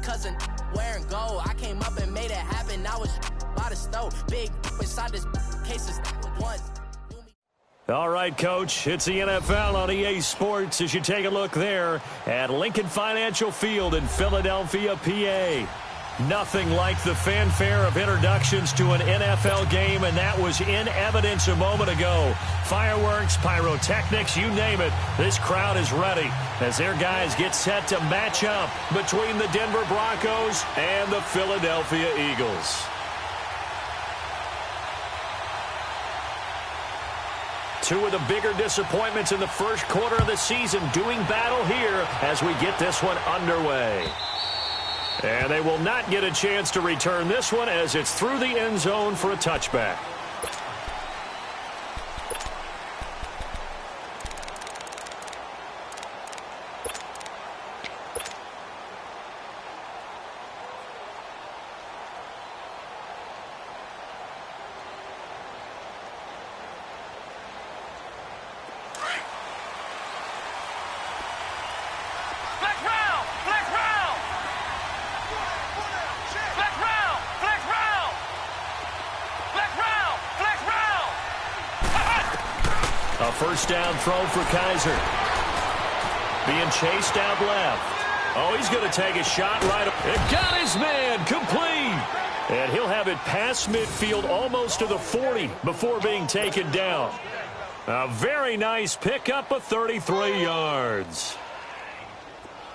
cousin wearing gold. I came up and made it happen. I was by the stove. Big inside this cases once. All right, Coach, it's the NFL on EA Sports as you take a look there at Lincoln Financial Field in Philadelphia, PA. Nothing like the fanfare of introductions to an NFL game, and that was in evidence a moment ago. Fireworks, pyrotechnics, you name it. This crowd is ready as their guys get set to match up between the Denver Broncos and the Philadelphia Eagles. Two of the bigger disappointments in the first quarter of the season doing battle here as we get this one underway. And they will not get a chance to return this one as it's through the end zone for a touchback. A first down throw for Kaiser. Being chased out left. Oh, he's going to take a shot right up. It got his man complete. And he'll have it past midfield almost to the 40 before being taken down. A very nice pickup of 33 yards.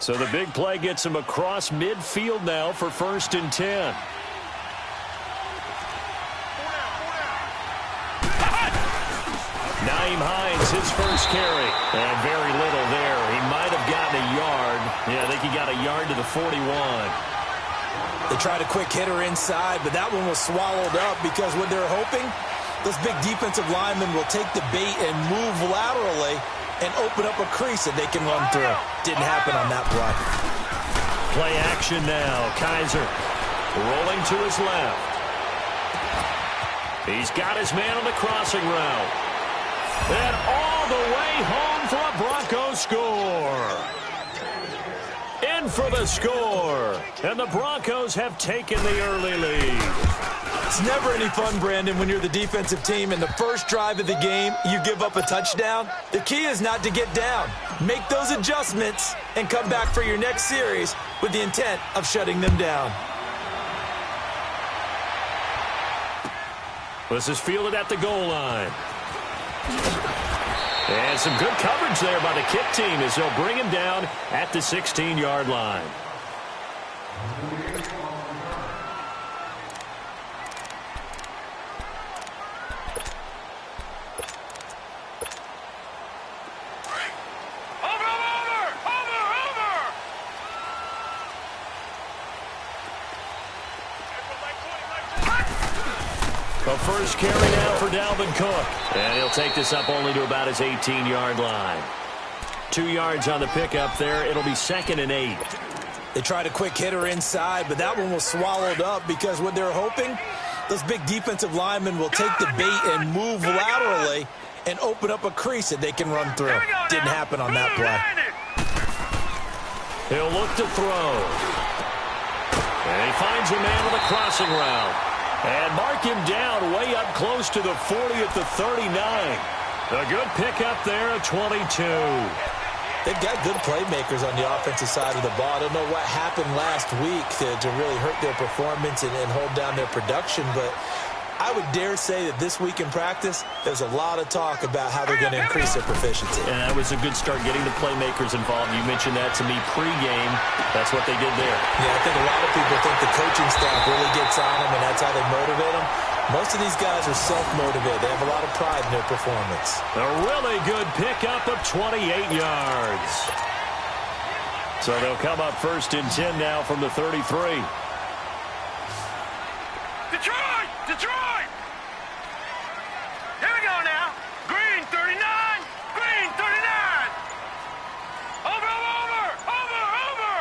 So the big play gets him across midfield now for 1st and 10. Naeem Hines, his first carry. And very little there. He might have gotten a yard. Yeah, I think he got a yard to the 41. They tried a quick hitter inside, but that one was swallowed up because what they're hoping, those big defensive linemen will take the bait and move laterally and open up a crease that they can run through. Didn't happen on that play. Play action now. Kaiser rolling to his left. He's got his man on the crossing route. And all the way home for a Broncos score. In for the score. And the Broncos have taken the early lead. It's never any fun, Brandon, when you're the defensive team and the first drive of the game, you give up a touchdown. The key is not to get down. Make those adjustments and come back for your next series with the intent of shutting them down. This is fielded at the goal line. And some good coverage there by the kick team as they'll bring him down at the 16-yard line. A first carry now for Dalvin Cook. And he'll take this up only to about his 18-yard line. 2 yards on the pickup there. It'll be 2nd and 8. They tried a quick hitter inside, but that one was swallowed up because what they're hoping, those big defensive linemen will take the bait and move laterally and open up a crease that they can run through. Didn't happen on that play. He'll look to throw. And he finds a man on the crossing route. And mark him down way up close to the 40 at the 39. A good pickup there at 22. They've got good playmakers on the offensive side of the ball. I don't know what happened last week to really hurt their performance and hold down their production, but I would dare say that this week in practice, there's a lot of talk about how they're going to increase their proficiency. And that was a good start getting the playmakers involved. You mentioned that to me pregame. That's what they did there. Yeah, I think a lot of people think the coaching staff really gets on them, and that's how they motivate them. Most of these guys are self-motivated. They have a lot of pride in their performance. A really good pickup of 28 yards. So they'll come up 1st and 10 now from the 33. Detroit! Detroit! Here we go now. Green 39. Green 39. Over, over, over, over.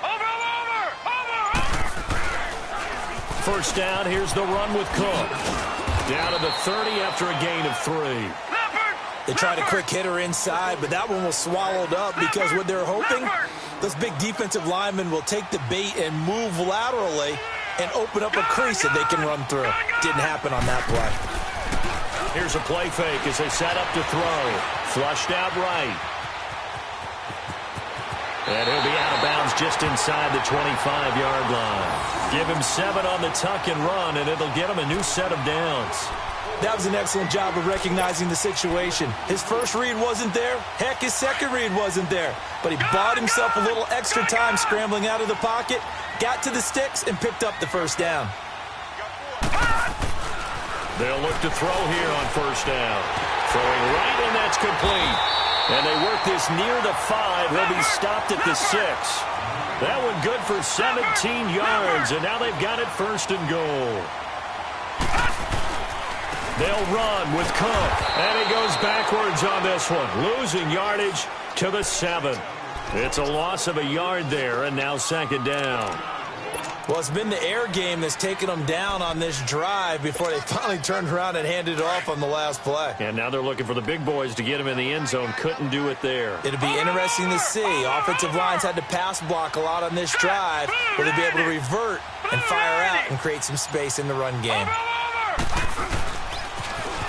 Over, over, over, over. First down, here's the run with Cook. Down to the 30 after a gain of 3. They tried a quick hitter inside, but that one was swallowed up because what they're hoping, Those big defensive linemen will take the bait and move laterally and open up a crease that they can run through. Didn't happen on that play. Here's a play fake as they set up to throw. Flushed out right. And he'll be out of bounds just inside the 25-yard line. Give him 7 on the tuck and run, and it'll get him a new set of downs. That was an excellent job of recognizing the situation. His first read wasn't there. Heck, his second read wasn't there. But he bought himself a little extra time scrambling out of the pocket, got to the sticks, and picked up the first down. They'll look to throw here on first down. Throwing right, and that's complete. And they work this near the 5. He'll be stopped at the 6. That one good for 17 yards, and now they've got it first and goal. They'll run with Cook, and he goes backwards on this one, losing yardage to the 7. It's a loss of a yard there, and now second down. Well, it's been the air game that's taken them down on this drive before they finally turned around and handed it off on the last play. And now they're looking for the big boys to get him in the end zone. Couldn't do it there. It'll be interesting to see. Offensive lines had to pass block a lot on this drive. Will they be able to revert and fire out and create some space in the run game?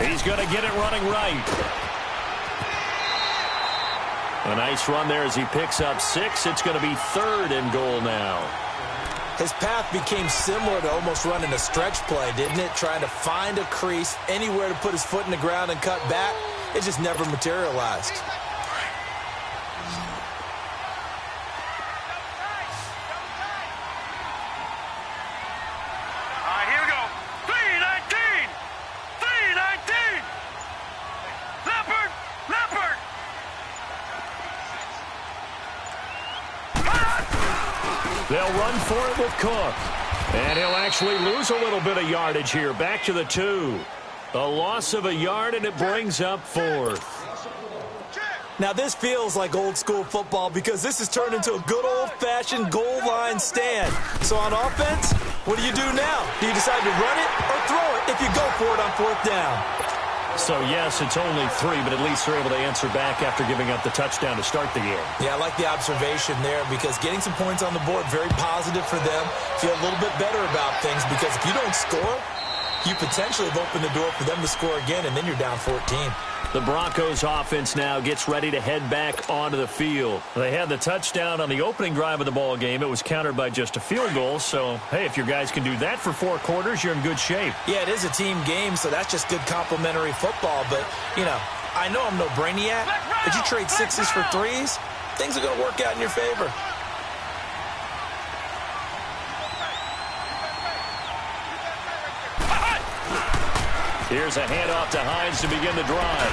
He's going to get it running right. A nice run there as he picks up 6. It's going to be 3rd and goal now. His path became similar to almost running a stretch play, didn't it? Trying to find a crease, anywhere to put his foot in the ground and cut back. It just never materialized. All right, here we go. 3-19. 3-19. Leopard. Leopard. They'll run for it with Cook. And he'll actually lose a little bit of yardage here. Back to the 2. A loss of a yard, and it brings up 4th. Now, this feels like old-school football because this has turned into a good old-fashioned goal line stand. So on offense, what do you do now? Do you decide to run it or throw it if you go for it on 4th down? So, yes, it's only 3, but at least they're able to answer back after giving up the touchdown to start the game. Yeah, I like the observation there because getting some points on the board, very positive for them. Feel a little bit better about things because if you don't score, you potentially have opened the door for them to score again, and then you're down 14. The Broncos offense now gets ready to head back onto the field. They had the touchdown on the opening drive of the ball game. It was countered by just a field goal. So, hey, if your guys can do that for 4 quarters, you're in good shape. Yeah, it is a team game, so that's just good complimentary football. But, you know, I know I'm no brainiac, but you trade 6s for 3s, things are going to work out in your favor. Here's a handoff to Hines to begin the drive.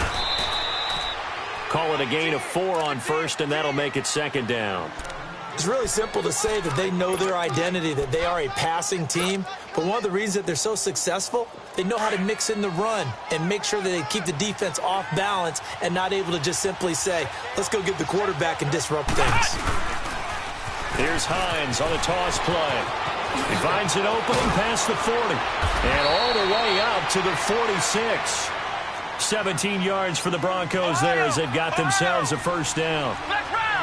Call it a gain of 4 on first, and that'll make it second down. It's really simple to say that they know their identity, that they are a passing team. But one of the reasons that they're so successful, they know how to mix in the run and make sure that they keep the defense off balance and not able to just simply say, let's go get the quarterback and disrupt things. Here's Hines on a toss play. He finds an opening past the 40 and all the way out to the 46. 17 yards for the Broncos there as they've got themselves a first down.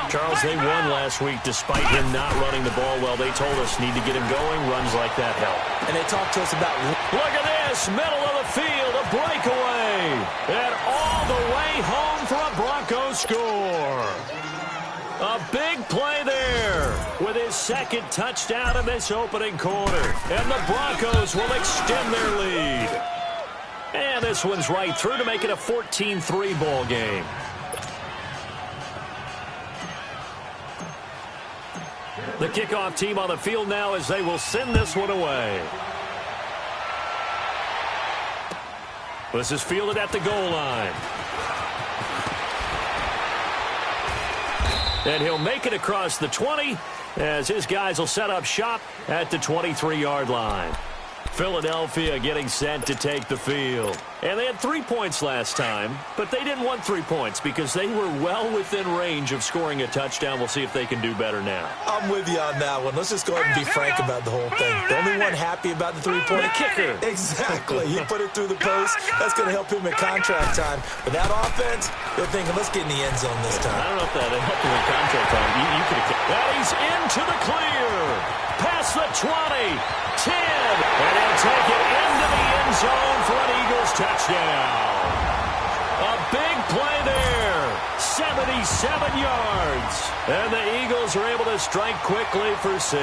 Charles, they won last week despite him not running the ball well. They told us need to get him going. Runs like that help. And they talked to us about... Look at this. Middle of the field. A breakaway. And all the way home for a Broncos score. A big play there with his second touchdown in this opening quarter. And the Broncos will extend their lead. And this one's right through to make it a 14-3 ball game. The kickoff team on the field now as they will send this one away. This is fielded at the goal line. And he'll make it across the 20 as his guys will set up shop at the 23-yard line. Philadelphia getting set to take the field. And they had 3 points last time, but they didn't want 3 points because they were well within range of scoring a touchdown. We'll see if they can do better now. I'm with you on that one. Let's just go ahead and be frank about the whole thing. The only one happy about the three-point kicker. Exactly. He put it through the post. That's going to help him in contract time. But that offense, they're thinking, let's get in the end zone this time. I don't know if that helped him in contract time. You could have. That he's into the clear. Past the 20, 10, and he'll take it into the end zone for an Eagles touchdown. A big play there, 77 yards. And the Eagles are able to strike quickly for 6.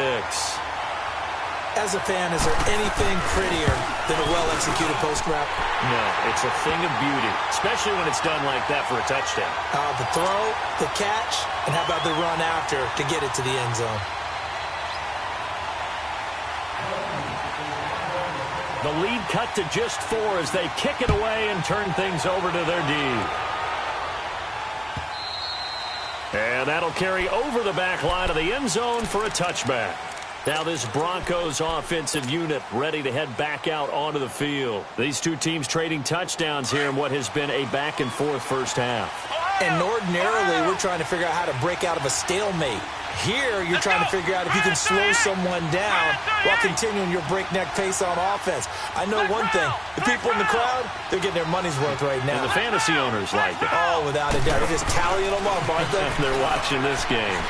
As a fan, is there anything prettier than a well-executed post route? No, it's a thing of beauty, especially when it's done like that for a touchdown. The throw, the catch, and how about the run after to get it to the end zone? The lead cut to just 4 as they kick it away and turn things over to their D. And that'll carry over the back line of the end zone for a touchback. Now this Broncos offensive unit ready to head back out onto the field. These two teams trading touchdowns here in what has been a back-and-forth first half. And ordinarily, we're trying to figure out how to break out of a stalemate. Here, you're trying to figure out if you can slow someone down while continuing your breakneck pace on offense. I know one thing. The people in the crowd, they're getting their money's worth right now. And the fantasy owners like it. Oh, without a doubt. They're just tallying them up, aren't they? They're watching this game.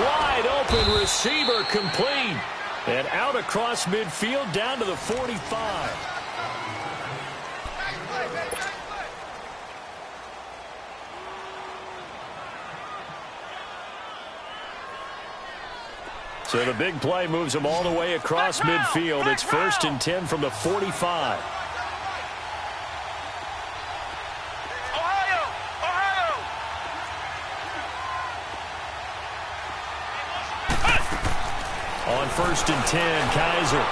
Wide open receiver complete. And out across midfield down to the 45. So the big play moves them all the way across midfield. It's 1st and 10 from the 45. On 1st and 10, Kaiser.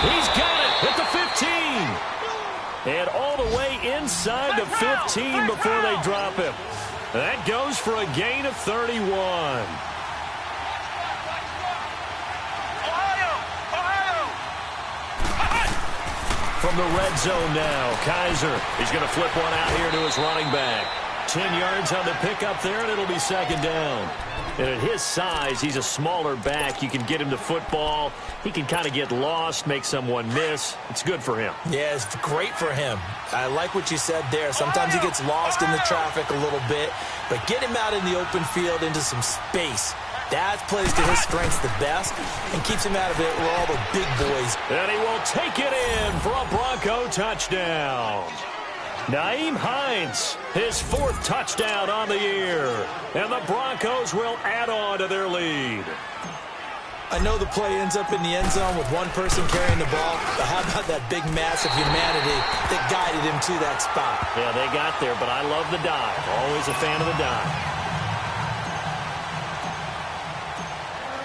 He's got it at the 15. And all the way inside the 15 before they drop him. That goes for a gain of 31. From the red zone now, Kaiser. He's going to flip one out here to his running back. 10 yards on the pickup there, and it'll be 2nd down. And at his size, he's a smaller back. You can get him the football. He can kind of get lost, make someone miss. It's good for him. Yeah, it's great for him. I like what you said there. Sometimes he gets lost in the traffic a little bit, but get him out in the open field into some space. That plays to his strengths the best and keeps him out of it where all the big boys. And he will take it in for a Bronco touchdown. Nyheim Hines, his 4th touchdown on the year. And the Broncos will add on to their lead. I know the play ends up in the end zone with one person carrying the ball, but how about that big mass of humanity that guided him to that spot? Yeah, they got there, but I love the dive. Always a fan of the dive.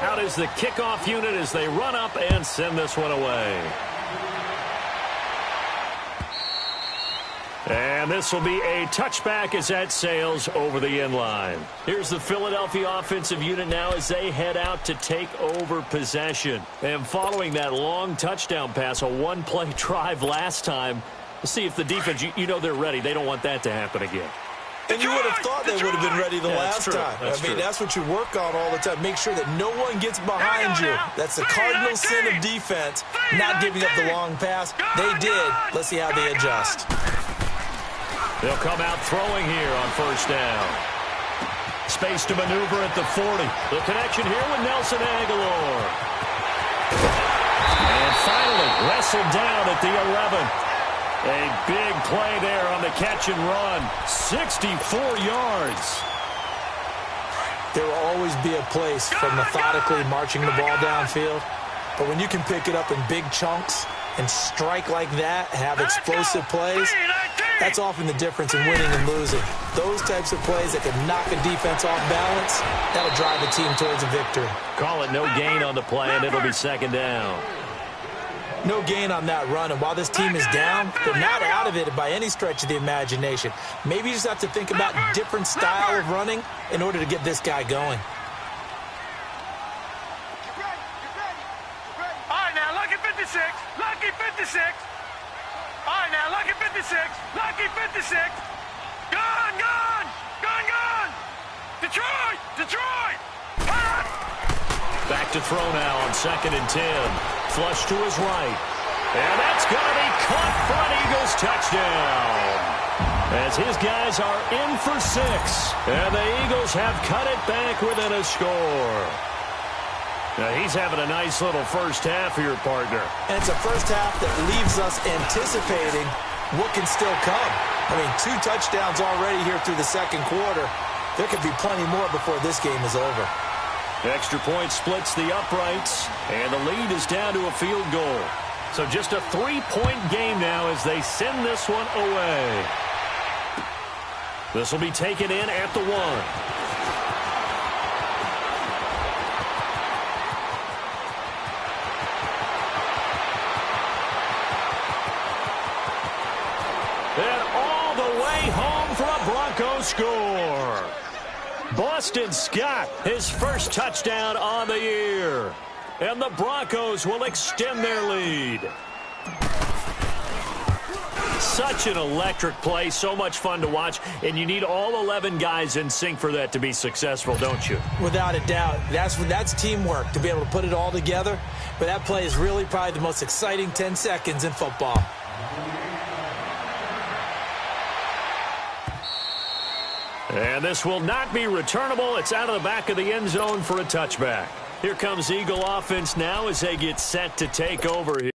Out is the kickoff unit as they run up and send this one away. And this will be a touchback as that sails over the end line. Here's the Philadelphia offensive unit now as they head out to take over possession. And following that long touchdown pass, a one-play drive last time, let's see if the defense, you know they're ready. They don't want that to happen again. And you would have thought they would have been ready the last time. I mean, that's what you work on all the time. Make sure that no one gets behind you. That's the cardinal sin of defense, not giving up the long pass. They did. Let's see how they adjust. They'll come out throwing here on 1st down. Space to maneuver at the 40. The connection here with Nelson Aguilar. And finally wrestled down at the 11. A big play there on the catch and run. 64 yards. There will always be a place for methodically marching the ball downfield. But when you can pick it up in big chunks and strike like that, have explosive plays, that's often the difference in winning and losing. Those types of plays that can knock a defense off balance, that'll drive a team towards a victory. Call it no gain on the play, and it'll be 2nd down. No gain on that run, and while this team is down, they're not out of it by any stretch of the imagination. Maybe you just have to think about a different style of running in order to get this guy going. 56. Lucky 56. Gone, gone. Gone, gone. Detroit. Detroit. Back to throw now on 2nd and 10. Flush to his right. And that's going to be caught for an Eagles touchdown. As his guys are in for 6. And the Eagles have cut it back within a score. Now he's having a nice little first half here, partner. And it's a first half that leaves us anticipating what can still come. I mean, 2 touchdowns already here through the second quarter. There could be plenty more before this game is over. Extra point splits the uprights, and the lead is down to a field goal. So just a 3-point game now as they send this one away. This will be taken in at the 1. And all the way home for a Broncos score. Boston Scott, his first touchdown on the year. And the Broncos will extend their lead. Such an electric play, so much fun to watch, and you need all 11 guys in sync for that to be successful, don't you? Without a doubt. That's teamwork, to be able to put it all together. But that play is really probably the most exciting 10 seconds in football. And this will not be returnable. It's out of the back of the end zone for a touchback. Here comes Eagle offense now as they get set to take over here.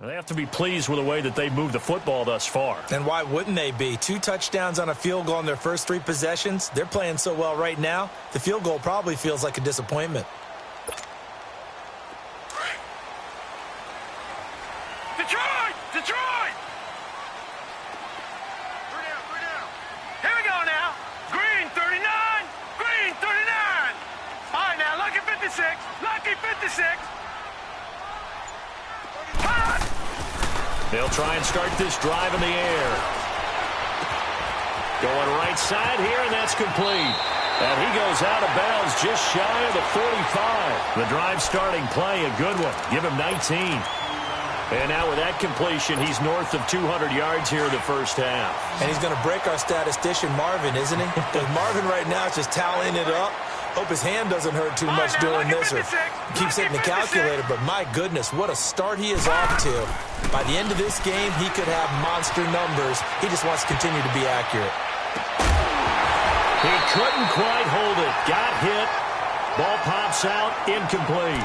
They have to be pleased with the way that they moved the football thus far. And why wouldn't they be? 2 touchdowns on a field goal in their first 3 possessions. They're playing so well right now, the field goal probably feels like a disappointment. Detroit! Detroit! 3 down. Here we go now. Green 39. Green 39. All right now, lucky 56. Lucky 56. They'll try and start this drive in the air. Going right side here, and that's complete. And he goes out of bounds just shy of the 45. The drive starting play, a good one. Give him 19. And now with that completion, he's north of 200 yards here in the first half. And he's going to break our statistician, Marvin, isn't he? Because Marvin right now is just tallying it up. Hope his hand doesn't hurt too much doing this or keeps hitting the calculator. But my goodness, what a start he is off to. By the end of this game, he could have monster numbers. He just wants to continue to be accurate. He couldn't quite hold it. Got hit. Ball pops out. Incomplete.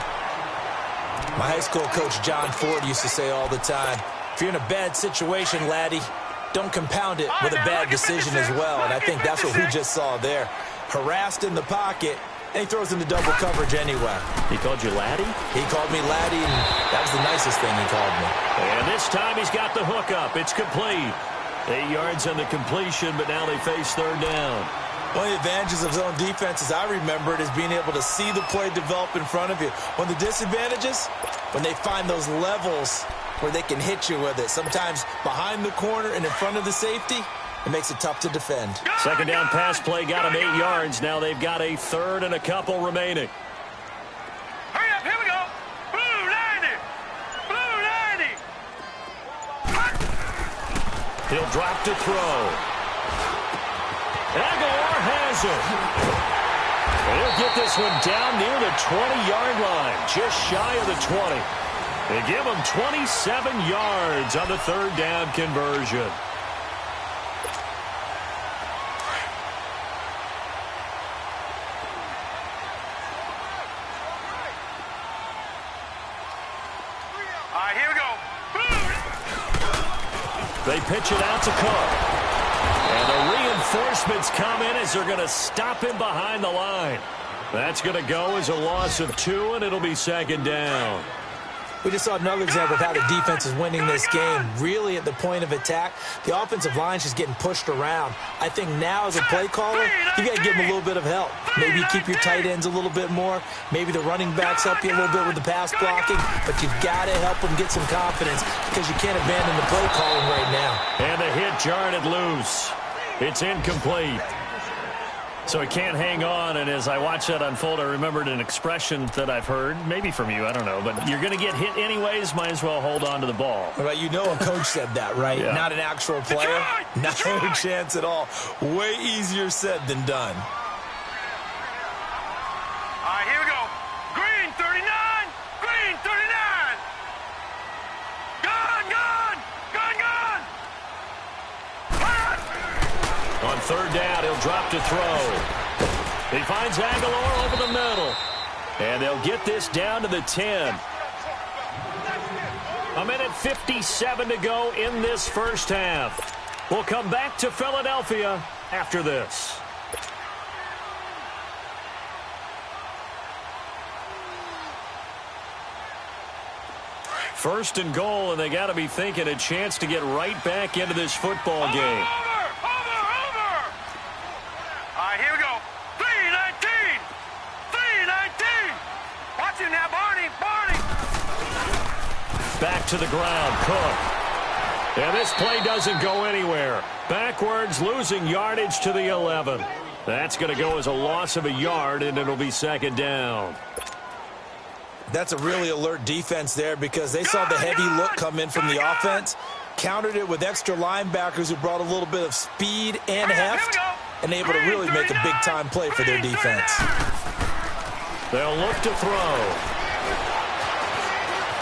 My high school coach, John Ford, used to say all the time, if you're in a bad situation, laddie, don't compound it with a bad decision as well. And I think that's what we just saw there. Harassed in the pocket, and he throws into double coverage anyway. He called you laddie? He called me laddie, and that was the nicest thing he called me. And this time he's got the hook up. It's complete. 8 yards on the completion, but now they face third down. One of the advantages of zone defense, as I remember it, is being able to see the play develop in front of you. One of the disadvantages, when they find those levels where they can hit you with it, sometimes behind the corner and in front of the safety, it makes it tough to defend. Second down pass play got him 8 yards. Now they've got a third and a couple remaining. Hurry up, here we go. Blue 90. Blue 90. He'll drop to throw. Aguilar has it. He'll get this one down near the 20-yard line, just shy of the 20. They give him 27 yards on the third down conversion. They pitch it out to Cook. And the reinforcements come in as they're going to stop him behind the line. That's going to go as a loss of 2, and it'll be second down. We just saw another example of how the defense is winning this game. Really at the point of attack, the offensive line's just getting pushed around. I think now as a play caller, you got to give them a little bit of help. Maybe you keep your tight ends a little bit more. Maybe the running backs help you a little bit with the pass blocking. But you've got to help them get some confidence because you can't abandon the play calling right now. And the hit jarred it loose. It's incomplete. So he can't hang on, and as I watched that unfold, I remembered an expression that I've heard, maybe from you, I don't know, but you're going to get hit anyways, might as well hold on to the ball. Well, you know a coach said that, right? Yeah. Not an actual player. Not a chance at all. Way easier said than done. All right, here we go. Green 39. Green 39. Gone, gone. Gone, gone. On third down, he'll drop to throw. He finds Aguilar over the middle. And they'll get this down to the 10. 1:57 to go in this first half. We'll come back to Philadelphia after this. First and goal, and they got to be thinking a chance to get right back into this football game. All right, here we go. 3-19. 3-19. Watch him now, Barney. Barney. Back to the ground, Cook. And this play doesn't go anywhere. Backwards, losing yardage to the 11. That's going to go as a loss of a yard, and it'll be second down. That's a really alert defense there because they saw the heavy look come in from the offense, countered it with extra linebackers who brought a little bit of speed and heft, and able to really make a big-time play for their defense. They'll look to throw.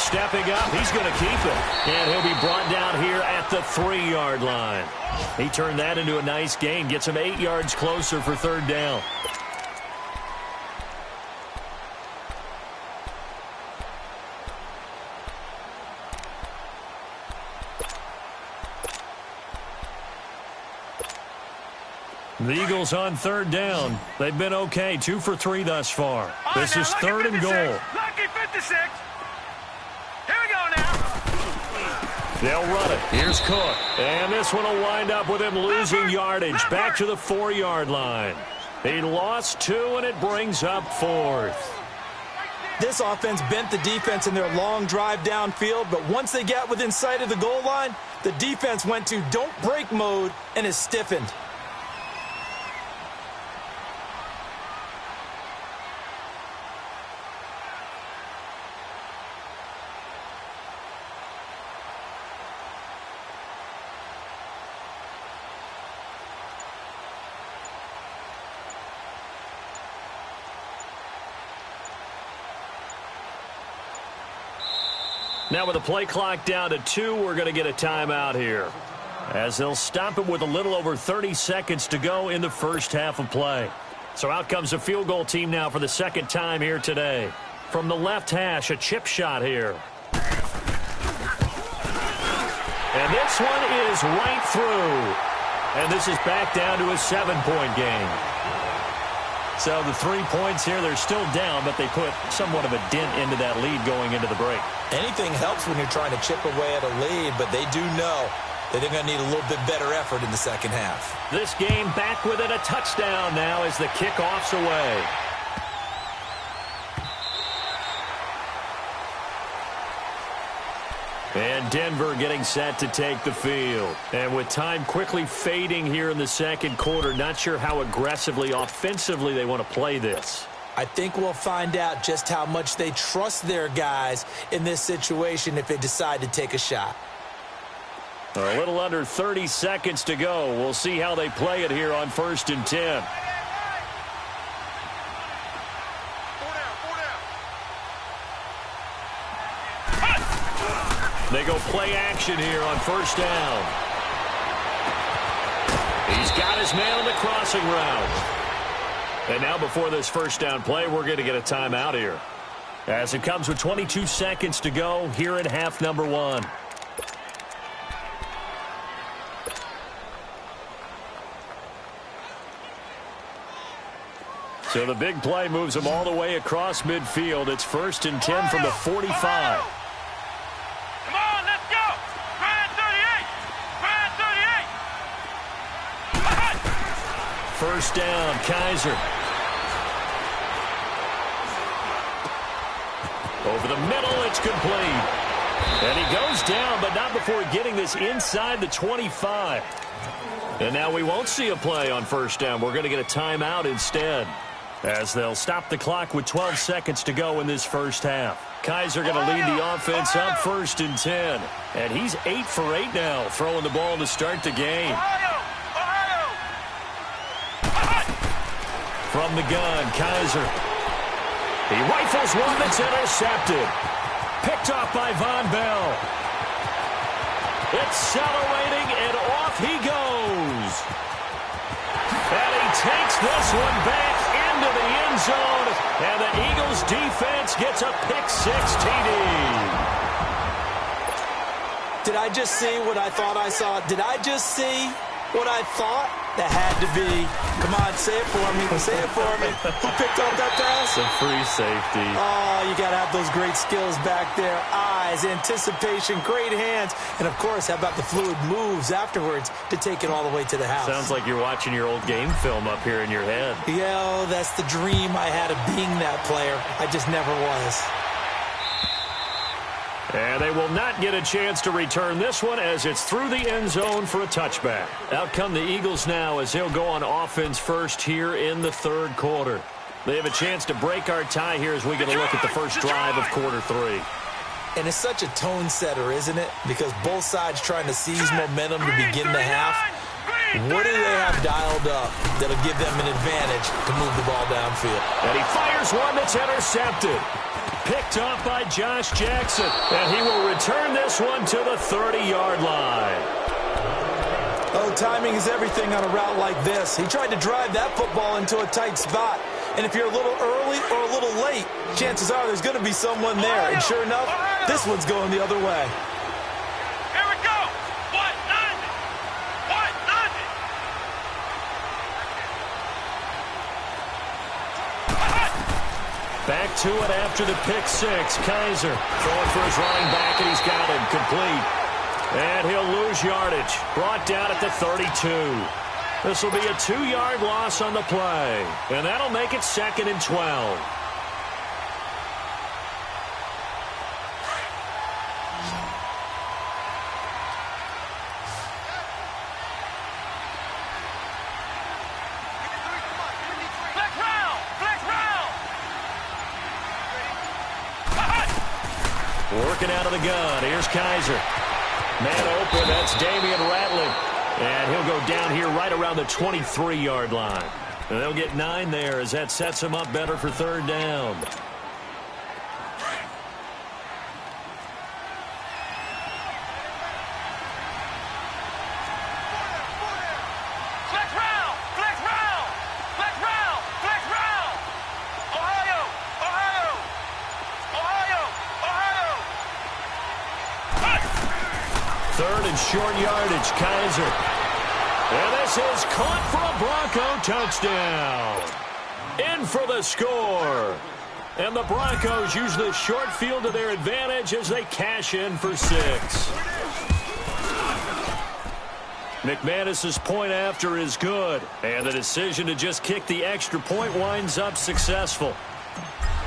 Stepping up, he's going to keep it. And he'll be brought down here at the 3-yard line. He turned that into a nice gain, gets him 8 yards closer for third down. The Eagles on third down. They've been okay, 2 for 3 thus far. This is third and goal. Lucky 56. Here we go now. They'll run it. Here's Cook. And this one will wind up with him losing yardage. Back to the 4-yard line. He lost 2, and it brings up 4th. This offense bent the defense in their long drive downfield, but once they got within sight of the goal line, the defense went to don't break mode and is stiffened. Now with the play clock down to 2, we're going to get a timeout here, as they'll stop it with a little over 30 seconds to go in the first half of play. So out comes a field goal team now for the second time here today. From the left hash, a chip shot here. And this one is right through. And this is back down to a 7-point game. So the 3 points here, they're still down, but they put somewhat of a dent into that lead going into the break. Anything helps when you're trying to chip away at a lead, but they do know that they're going to need a little bit better effort in the second half. This game back within a touchdown now as the kickoff's away. And Denver getting set to take the field. And with time quickly fading here in the second quarter, not sure how aggressively, offensively they want to play this. I think we'll find out just how much they trust their guys in this situation if they decide to take a shot. A little under 30 seconds to go. We'll see how they play it here on 1st and 10. They go play action here on 1st down. He's got his man on the crossing route. And now before this 1st down play, we're going to get a timeout here, as it comes with 22 seconds to go here in half number 1. So the big play moves them all the way across midfield. It's 1st and 10 from the 45. Come on, let's go. Grind 38. Grind 38. 1st down, Kaiser. Over the middle, it's complete. And he goes down, but not before getting this inside the 25. And now we won't see a play on 1st down. We're going to get a timeout instead, as they'll stop the clock with 12 seconds to go in this first half. Kaiser going to lead the offense up 1st and 10. And he's 8 for 8 now, throwing the ball to start the game. From the gun, Kaiser. He rifles one that's intercepted. Picked off by Von Bell. Accelerating, and off he goes. And he takes this one back into the end zone, and the Eagles defense gets a pick-6 TD. Did I just see what I thought I saw? Did I just see what I thought? That had to be. Come on, say it for me. Say it for me. Who picked up that pass? It's a free safety. Oh, you got to have those great skills back there. Eyes, anticipation, great hands. And, of course, how about the fluid moves afterwards to take it all the way to the house? Sounds like you're watching your old game film up here in your head. Yeah, oh, that's the dream I had of being that player. I just never was. And they will not get a chance to return this one, as it's through the end zone for a touchback. Out come the Eagles now, as they'll go on offense first here in the third quarter. They have a chance to break our tie here as we get a look at the first drive of quarter 3. And it's such a tone setter, isn't it? Because both sides trying to seize momentum to begin the half. What do they have dialed up that'll give them an advantage to move the ball downfield? And he fires one that's intercepted. Picked off by Josh Jackson. And he will return this one to the 30-yard line. Oh, timing is everything on a route like this. He tried to drive that football into a tight spot. And if you're a little early or a little late, chances are there's going to be someone there. And sure enough, this one's going the other way. Here we go. What? Nothing. Back to it after the pick six. Kaiser throwing for his running back, and he's got him complete. And he'll lose yardage. Brought down at the 32. This will be a 2-yard loss on the play. And that'll make it 2nd and 12. Working out of the gun. Here's Kaiser. Man open. That's Damian Ratley. And he'll go down here right around the 23-yard line. And they'll get 9 there as that sets him up better for 3rd down. Short yardage, Kaiser. And this is caught for a Bronco touchdown. In for the score. And the Broncos use this short field to their advantage as they cash in for 6. McManus's point after is good. And the decision to just kick the extra point winds up successful.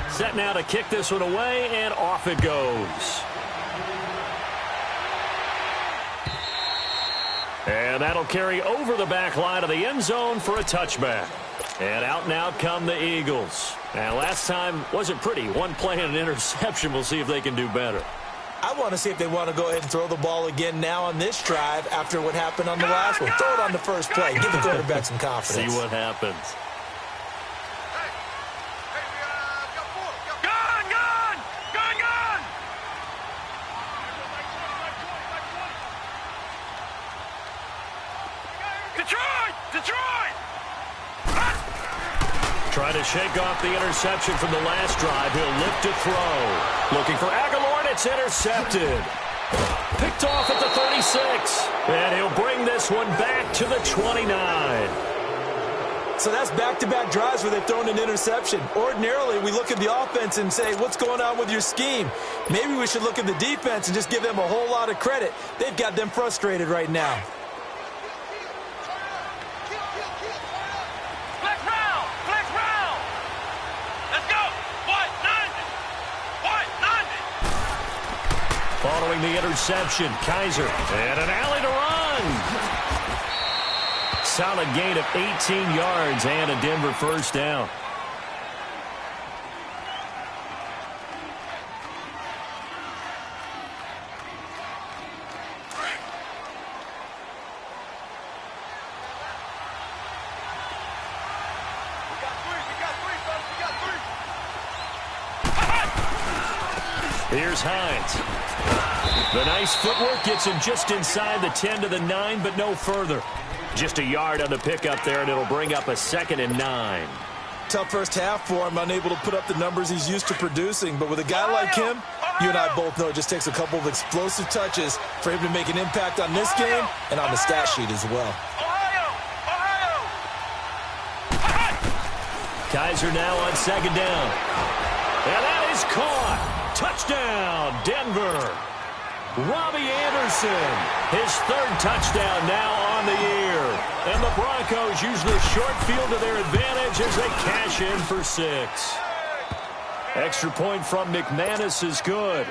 Set now to kick this one away, and off it goes. And that'll carry over the back line of the end zone for a touchback. And out come the Eagles. And last time wasn't pretty. One play and an interception. We'll see if they can do better. I want to see if they want to go ahead and throw the ball again now on this drive after what happened on the last one. Throw it on the first play. Give the quarterback some confidence. See what happens. Trying to shake off the interception from the last drive. He'll lift to throw. Looking for Aguilar, and it's intercepted. Picked off at the 36. And he'll bring this one back to the 29. So that's back-to-back drives where they've thrown an interception. Ordinarily, we look at the offense and say, what's going on with your scheme? Maybe we should look at the defense and just give them a whole lot of credit. They've got them frustrated right now. Following the interception, Kaiser, and an alley to run. Solid gain of 18 yards and a Denver first down. Here's Hines. The nice footwork gets him just inside the 10 to the 9, but no further. Just a yard on the pickup there, and it'll bring up a 2nd and 9. Tough first half for him, unable to put up the numbers he's used to producing. But with a guy like him, you and I both know it just takes a couple of explosive touches for him to make an impact on this game and on the stat sheet as well. Kaiser now on 2nd down. And that is caught. Touchdown, Denver. Robbie Anderson, his 3rd touchdown now on the year. And the Broncos use the short field to their advantage as they cash in for 6. Extra point from McManus is good.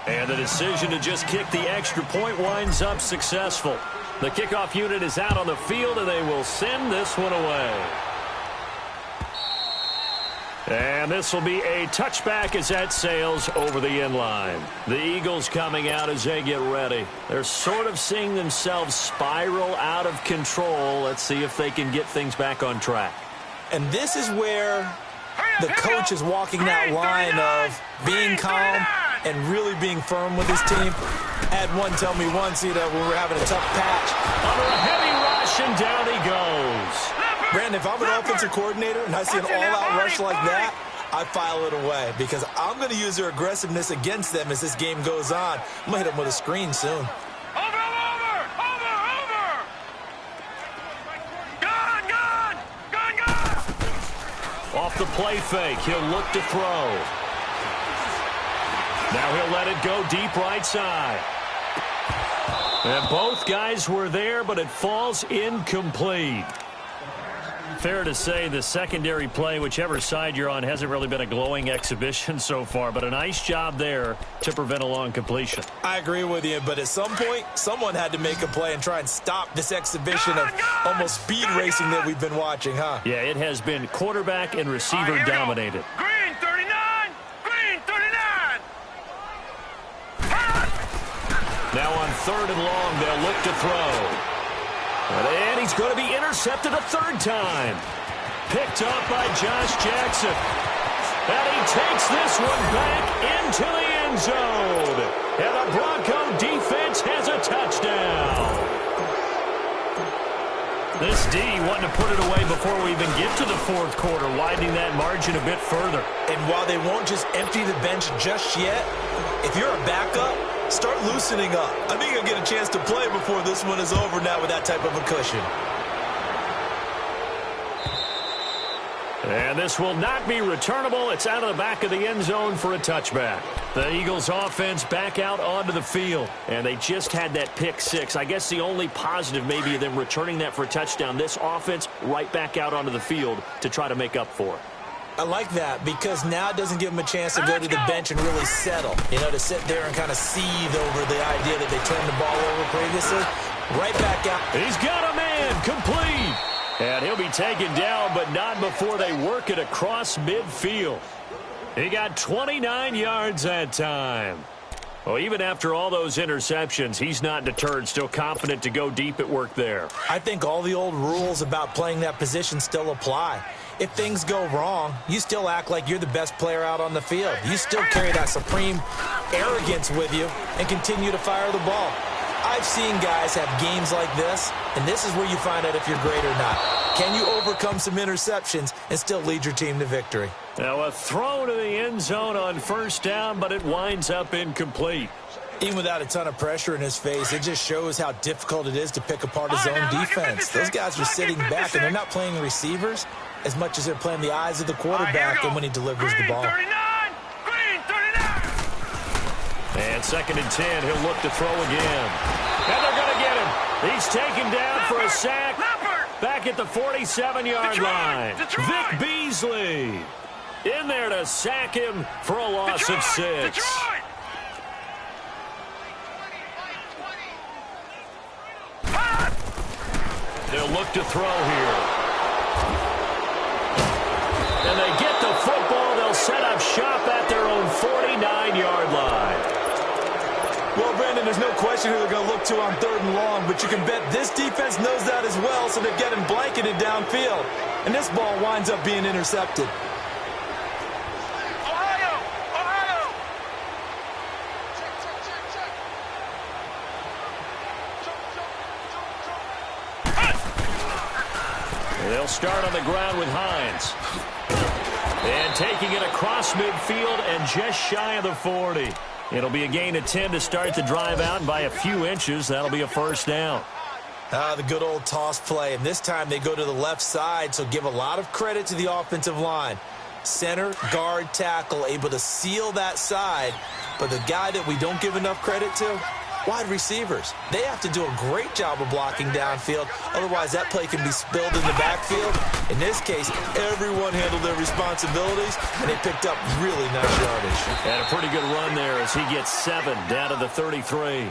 And the decision to just kick the extra point winds up successful. The kickoff unit is out on the field, and they will send this one away. And this will be a touchback as that sails over the end line. The Eagles coming out as they get ready. They're sort of seeing themselves spiral out of control. Let's see if they can get things back on track. And this is where the coach is walking that line of being calm and really being firm with his team. I had one tell me once, when we were having a tough patch. Under a heavy rush, and down he goes. Brandon, if I'm an offensive coordinator and I see an all-out rush like that, I file it away because I'm going to use their aggressiveness against them as this game goes on. I'm going to hit them with a screen soon. Over! Gun! Off off the play fake. He'll look to throw. Now he'll let it go deep right side. And both guys were there, but it falls incomplete. Fair to say the secondary play, whichever side you're on, hasn't really been a glowing exhibition so far, but a nice job there to prevent a long completion. I agree with you, but at some point, someone had to make a play and try and stop this exhibition of almost speed racing that we've been watching, huh? Yeah, it has been quarterback and receiver dominated. Green 39! Green 39! Now on 3rd and long, they'll look to throw. And he's going to be intercepted a 3rd time. Picked up by Josh Jackson. And he takes this one back into the end zone. And the Bronco defense has a touchdown. This D wanting to put it away before we even get to the 4th quarter, widening that margin a bit further. And while they won't just empty the bench just yet, if you're a backup, start loosening up. I think you'll get a chance to play before this one is over now with that type of a cushion. And this will not be returnable. It's out of the back of the end zone for a touchback. The Eagles offense back out onto the field. And they just had that pick 6. I guess the only positive maybe of them returning that for a touchdown. This offense right back out onto the field to try to make up for it. I like that because now it doesn't give them a chance to go to the bench and really settle. You know, to sit there and kind of seethe over the idea that they turned the ball over previously. Right back out. He's got a man complete. And he'll be taken down, but not before they work it across midfield. He got 29 yards that time. Well, even after all those interceptions, he's not deterred, still confident to go deep at work there. I think all the old rules about playing that position still apply. If things go wrong, you still act like you're the best player out on the field. You still carry that supreme arrogance with you and continue to fire the ball. I've seen guys have games like this, and this is where you find out if you're great or not. Can you overcome some interceptions and still lead your team to victory? Now a throw to the end zone on 1st down, but it winds up incomplete. Even without a ton of pressure in his face, it just shows how difficult it is to pick apart his own defense. Those guys are sitting back, and they're not playing receivers as much as they're playing the eyes of the quarterback and when he delivers the ball. And 2nd and 10, he'll look to throw again. And they're going to get him. He's taken down for a sack back at the 47-yard line. Vic Beasley in there to sack him for a loss of 6. They'll look to throw here. And they get the football. They'll set up shop at their own 49-yard line. Well, Brandon, there's no question who they're going to look to on 3rd and long, but you can bet this defense knows that as well, so they're getting blanketed downfield. And this ball winds up being intercepted. Ohio! Ohio! They'll start on the ground with Hines. And taking it across midfield and just shy of the 40. It'll be a gain of 10 to start the drive out, and by a few inches, that'll be a 1st down. The good old toss play, and this time they go to the left side, so give a lot of credit to the offensive line. Center, guard, tackle, able to seal that side, but the guy that we don't give enough credit to, wide receivers. They have to do a great job of blocking downfield. Otherwise, that play can be spilled in the backfield. In this case, everyone handled their responsibilities, and they picked up really nice yardage. And a pretty good run there as he gets 7 down to the 33.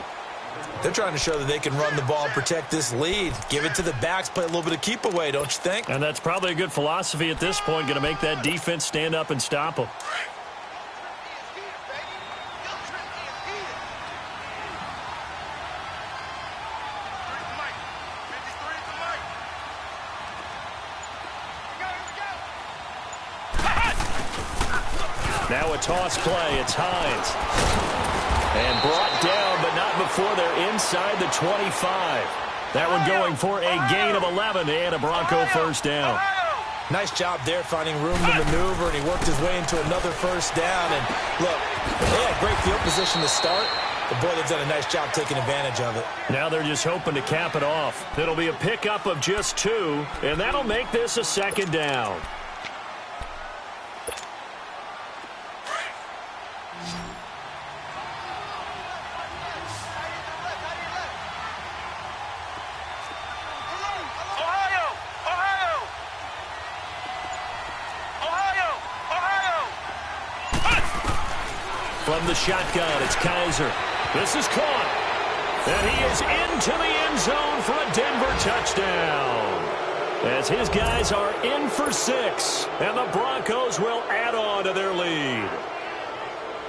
They're trying to show that they can run the ball and protect this lead. Give it to the backs, play a little bit of keep away, don't you think? And that's probably a good philosophy at this point, going to make that defense stand up and stop them. Now a toss play. It's Hines. And brought down, but not before they're inside the 25. That one going for a gain of 11 and a Bronco 1st down. Nice job there finding room to maneuver, and he worked his way into another 1st down. And look, they had great field position to start, but boy, they've done a nice job taking advantage of it. Now they're just hoping to cap it off. It'll be a pickup of just 2, and that'll make this a 2nd down. From the shotgun, it's Kaiser. This is caught. And he is into the end zone for a Denver touchdown. As his guys are in for 6. And the Broncos will add on to their lead.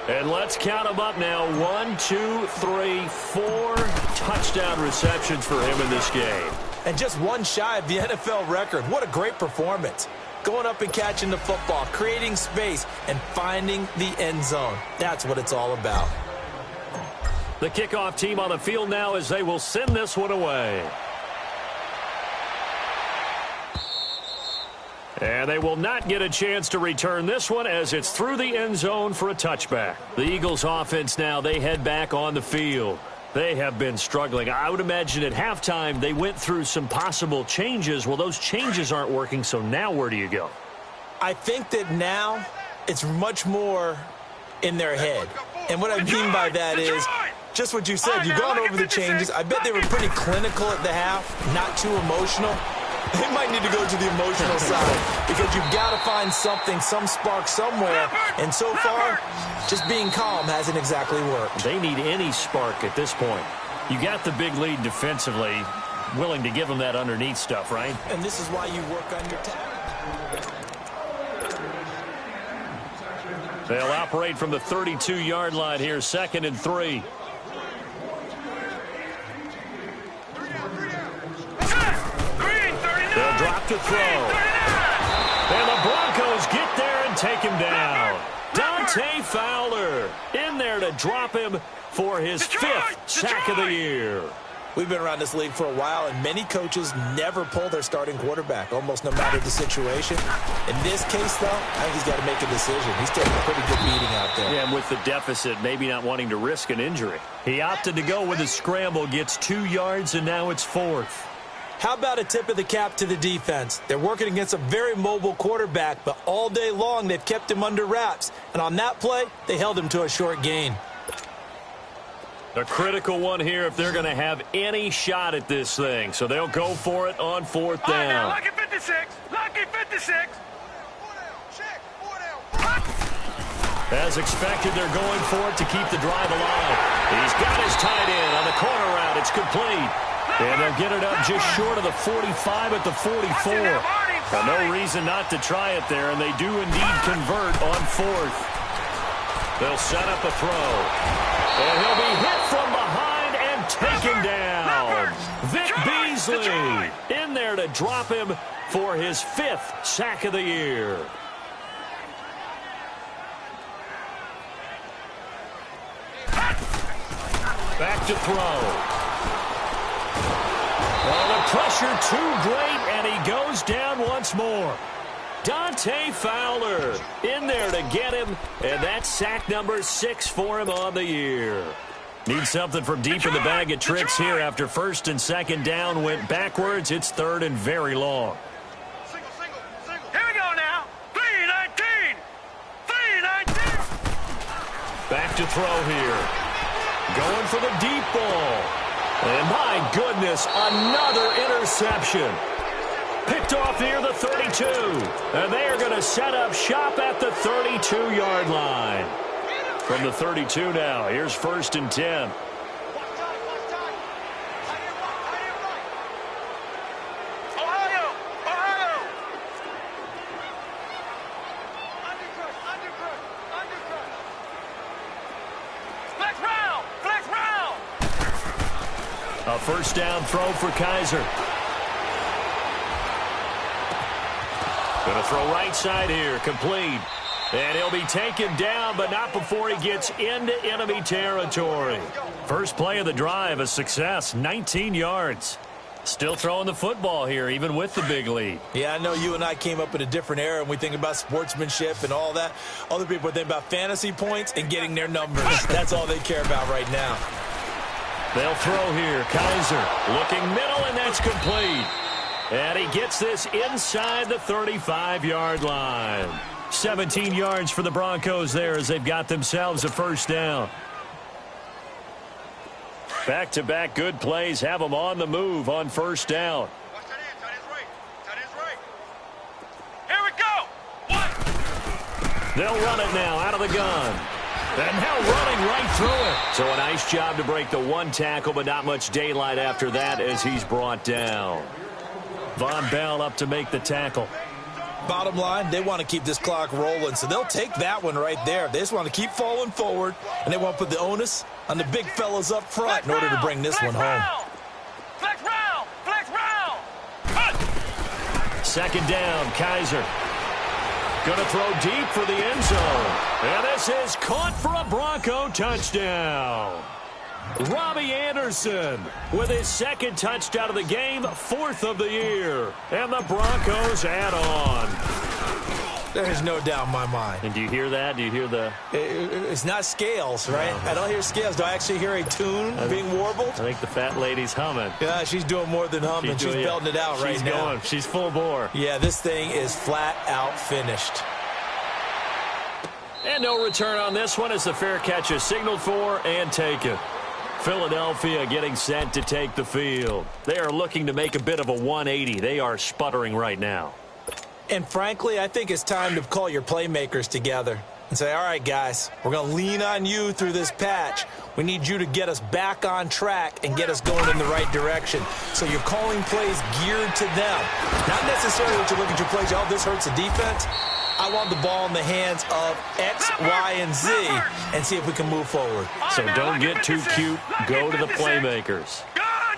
And let's count them up now. 1, 2, 3, 4 touchdown receptions for him in this game. And just one shy of the NFL record. What a great performance. Going up and catching the football, creating space, and finding the end zone. That's what it's all about. The kickoff team on the field now as they will send this one away. And they will not get a chance to return this one as it's through the end zone for a touchback. The Eagles offense now, they head back on the field. They have been struggling. I would imagine at halftime they went through some possible changes. Well, those changes aren't working, so now where do you go? I think that now it's much more in their head. And what I mean by that is just what you said. You've gone over the changes. I bet they were pretty clinical at the half, not too emotional. They might need to go to the emotional side because you've got to find something, some spark somewhere. And so far, just being calm hasn't exactly worked. They need any spark at this point. You got the big lead defensively, willing to give them that underneath stuff, right? And this is why you work on your tackle. They'll operate from the 32-yard line here, 2nd and 3. They'll drop to throw. And the Broncos get there and take him down. Dante Fowler in there to drop him for his 5th sack of the year. We've been around this league for a while, and many coaches never pull their starting quarterback, almost no matter the situation. In this case, though, I think he's got to make a decision. He's taking a pretty good beating out there. Yeah, and with the deficit, maybe not wanting to risk an injury. He opted to go with a scramble, gets 2 yards, and now it's 4th. How about a tip of the cap to the defense? They're working against a very mobile quarterback, but all day long they've kept him under wraps. And on that play, they held him to a short gain. A critical one here if they're going to have any shot at this thing. So they'll go for it on 4th down. All right, now, lucky 56. Lucky 56. As expected, they're going for it to keep the drive alive. He's got his tight end on the corner route. It's complete. And they'll get it up just short of the 45 at the 44. Well, no reason not to try it there, and they do indeed convert on 4th. They'll set up a throw. And he'll be hit from behind and taken down. Vic Beasley in there to drop him for his 5th sack of the year. Back to throw. Well, the pressure too great, and he goes down once more. Dante Fowler in there to get him, and that's sack number 6 for him on the year. Need something from deep in the bag of tricks here after 1st and 2nd down went backwards. It's 3rd and very long. Single. Here we go now. 3-19. 3-19. Back to throw here. Going for the deep ball. And my goodness, another interception. Picked off near the 32. And they are going to set up shop at the 32-yard line. From the 32 now, here's 1st and 10. Ohio. Flex round. A 1st down throw for Kaiser. Going to throw right side here, complete. And he'll be taken down, but not before he gets into enemy territory. First play of the drive, a success, 19 yards. Still throwing the football here, even with the big lead. Yeah, I know you and I came up in a different era, and we think about sportsmanship and all that. Other people think about fantasy points and getting their numbers. That's all they care about right now. They'll throw here. Kaiser looking middle, and that's complete. And he gets this inside the 35-yard line. 17 yards for the Broncos there as they've got themselves a 1st down. Back-to-back good plays have them on the move on 1st down. Here we go. They'll run it now out of the gun. And now running right through it. So a nice job to break the one tackle, but not much daylight after that as he's brought down. Von Bell up to make the tackle. Bottom line, they want to keep this clock rolling, so they'll take that one right there. They just want to keep falling forward, and they want to put the onus on the big fellas up front in order to bring this one home. Flex round! Flex round! Second down, Kaiser. Going to throw deep for the end zone. And this is caught for a Bronco touchdown. Robbie Anderson with his second touchdown of the game, 4th of the year. And the Broncos add on. There's no doubt in my mind. And do you hear that? Do you hear the... It's not scales, right? No. I don't hear scales. Do I actually hear a tune being warbled? I think the fat lady's humming. Yeah, she's doing more than humming. She's belting it out right now. She's going. She's full bore. Yeah, this thing is flat out finished. And no return on this one as the fair catch is signaled for and taken. Philadelphia getting set to take the field. They are looking to make a bit of a 180. They are sputtering right now. And frankly, I think it's time to call your playmakers together and say, all right, guys, we're going to lean on you through this patch. We need you to get us back on track and get us going in the right direction. So you're calling plays geared to them. Not necessarily that you look at your plays, oh, this hurts the defense. I want the ball in the hands of X, Y, and Z and see if we can move forward. So don't get too cute. Go to the playmakers.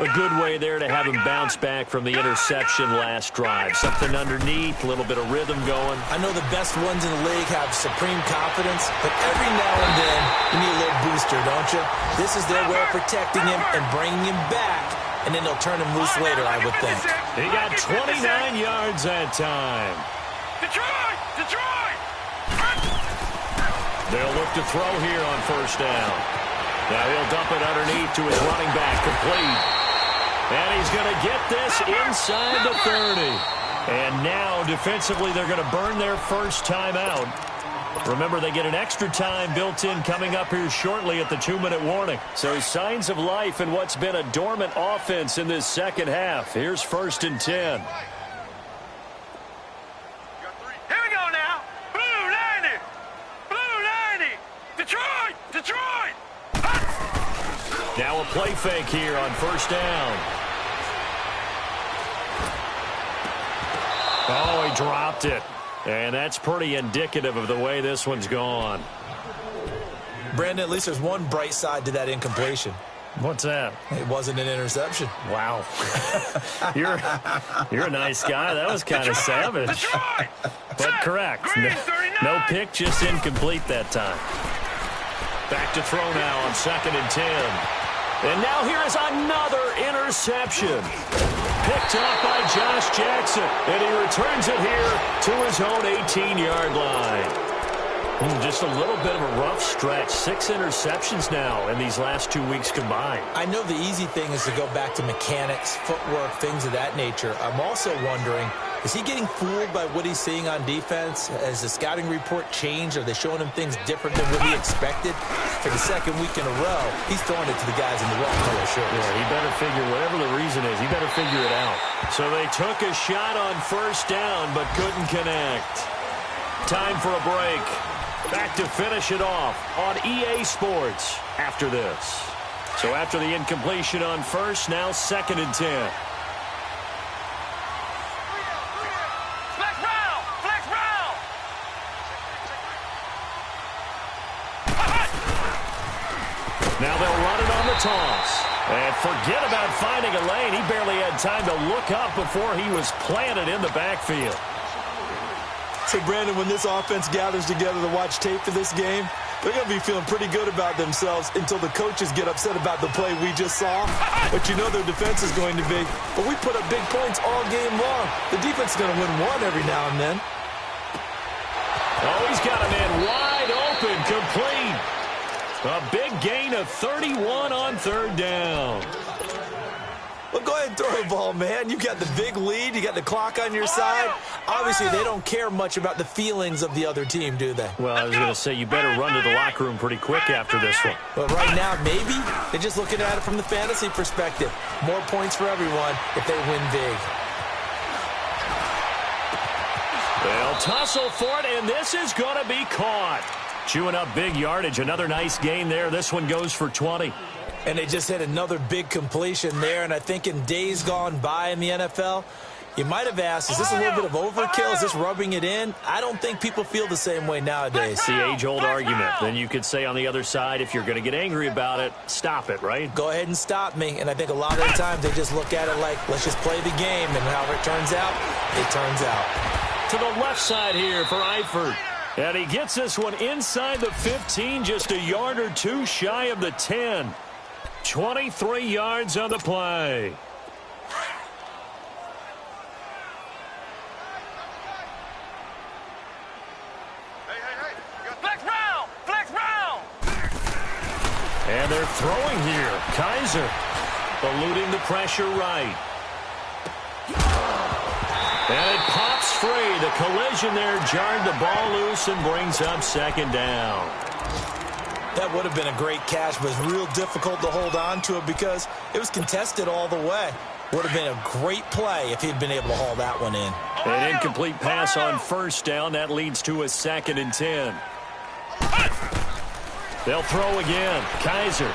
A good way there to have him bounce back from the interception last drive. Something underneath, a little bit of rhythm going. I know the best ones in the league have supreme confidence, but every now and then you need a little booster, don't you? This is their way of protecting him and bringing him back, and then they'll turn him loose later, I would think. He got 29 yards that time. Detroit! Detroit! They'll look to throw here on first down. Now he'll dump it underneath to his running back, complete. And he's going to get this inside the 30. And now, defensively, they're going to burn their first time out. Remember, they get an extra time built in coming up here shortly at the 2-minute warning. So signs of life in what's been a dormant offense in this second half. Here's 1st and 10. Here we go now. Blue 90. Blue 90. Detroit! Detroit! Now a play fake here on first down. Oh, he dropped it. And that's pretty indicative of the way this one's gone. Brandon, at least there's one bright side to that incompletion. What's that? It wasn't an interception. Wow. You're a nice guy. That was kind of savage. But correct. No pick, just incomplete that time. Back to throw now on 2nd and 10. And now here is another interception. Picked off by Josh Jackson. And he returns it here to his own 18-yard line. Just a little bit of a rough stretch. 6 interceptions now in these last 2 weeks combined. I know the easy thing is to go back to mechanics, footwork, things of that nature. I'm also wondering, is he getting fooled by what he's seeing on defense? Has the scouting report changed? Are they showing him things different than what he expected? For the second week in a row, he's throwing it to the guys in the red color shirts. Yeah, he better figure, whatever the reason is, he better figure it out. So they took a shot on first down, but couldn't connect. Time for a break. Back to finish it off on EA Sports after this. So after the incompletion on first, now 2nd and 10. Now they'll run it on the toss. And forget about finding a lane. He barely had time to look up before he was planted in the backfield. So, Brandon, when this offense gathers together to watch tape for this game, they're going to be feeling pretty good about themselves until the coaches get upset about the play we just saw. But you know their defense is going to be. But we put up big points all game long. The defense is going to win one every now and then. Oh, he's got a man wide open, complete. A big gain of 31 on 3rd down. Well, go ahead and throw the ball, man. You got the big lead. You got the clock on your side. Obviously, they don't care much about the feelings of the other team, do they? Well, I was going to say, you better run to the locker room pretty quick after this one. But right now, maybe they're just looking at it from the fantasy perspective. More points for everyone if they win big. They'll tussle for it, and this is going to be caught. Chewing up big yardage. Another nice gain there. This one goes for 20. And they just hit another big completion there. And I think in days gone by in the NFL, you might have asked, is this a little bit of overkill? Is this rubbing it in? I don't think people feel the same way nowadays. It's the age-old argument. Then you could say on the other side, if you're going to get angry about it, stop it, right? Go ahead and stop me. And I think a lot of the times they just look at it like, let's just play the game. And however it turns out, it turns out. To the left side here for Eifert. And he gets this one inside the 15, just a yard or two shy of the 10. 23 yards on the play. And they're throwing here. Kaiser eluding the pressure right. And it pops free. The collision there jarred the ball loose and brings up second down. That would have been a great catch, but it's real difficult to hold on to it because it was contested all the way. Would have been a great play if he'd been able to haul that one in. An incomplete pass on first down. That leads to a 2nd and 10. They'll throw again. Kaiser.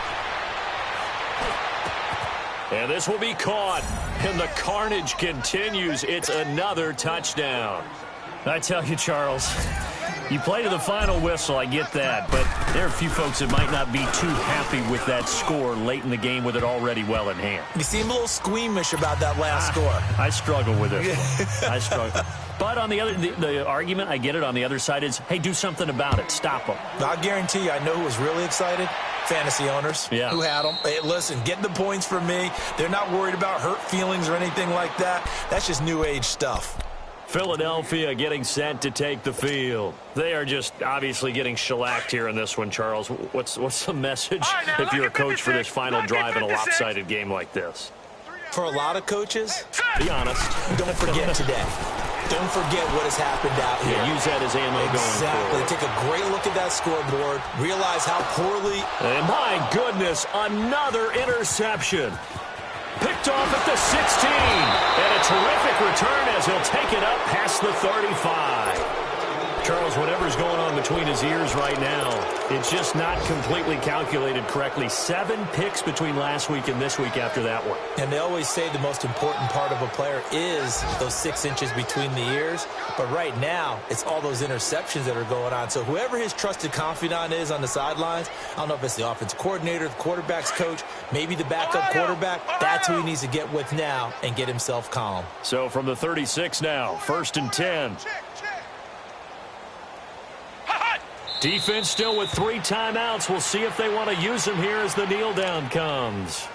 And this will be caught. And the carnage continues. It's another touchdown. I tell you, Charles, you play to the final whistle, I get that. But there are a few folks that might not be too happy with that score late in the game with it already well in hand. You seem a little squeamish about that last score. I struggle with it. I struggle. But on the other, the argument, I get it, on the other side is, hey, do something about it. Stop them. I'll guarantee you, I know who was really excited. Fantasy owners who had them. Hey, listen, get the points from me. They're not worried about hurt feelings or anything like that. That's just new age stuff. Philadelphia getting set to take the field. They are just obviously getting shellacked here in this one, Charles. What's the message if you're a coach for this final drive in a lopsided game like this? For a lot of coaches, be honest. Don't forget today. Don't forget what has happened out here. Yeah, use that as ammo going forward. Exactly. Take a great look at that scoreboard. Realize how poorly. And my goodness, another interception. Picked off at the 16. And a terrific return as he'll take it up past the 35. Charles, whatever's going on between his ears right now, it's just not completely calculated correctly. 7 picks between last week and this week after that one. And they always say the most important part of a player is those 6 inches between the ears. But right now, it's all those interceptions that are going on. So whoever his trusted confidant is on the sidelines, I don't know if it's the offensive coordinator, the quarterback's coach, maybe the backup quarterback, that's who he needs to get with now and get himself calm. So from the 36 now, 1st and 10. Defense still with 3 timeouts. We'll see if they want to use them here as the kneel down comes.